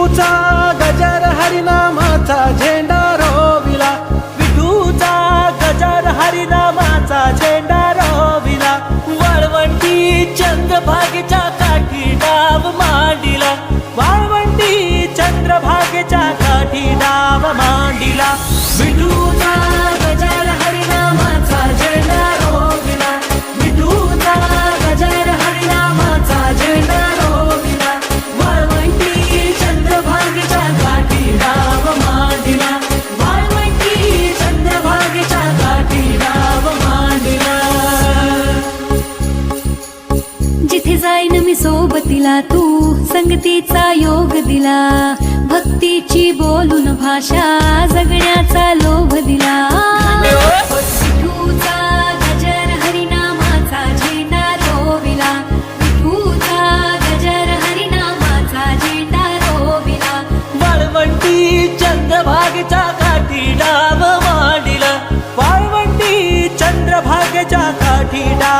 विठूचा गजर हरिनामाचा झेंडा रोविला, विठूचा गजर हरिनामाचा झेंडा रोविला, वाळवंटी चंद्रभागेच्या काठी डाव मांडिला, वाळवंटी चंद्रभागेच्या काठी डाव मांडिला, विठूचा गजर हरिनामाचा झेंडा रोविला, विठूचा गजर हरिनामाचा झेंडा रोविला, वाळवंटी चंद्रभागेच्या काठी डाव मांडिला, वाळवंटी चंद्रभागेच्या काठी डाव मांडिला. जिथे जाईन मी सोबतीला तू संगतीचा योग दिला, भक्तीची बोलून भाषा जगण्याचा लोभ दिला. विठूचा गजर हरिनामाचा झेंडा रोविला, विठूचा गजर हरिनामाचा झेंडा रोविला, वाळवंटी चंद्रभागेच्या काठी डाव मांडिला, वाळवंटी चंद्रभागेच्या काठी डाव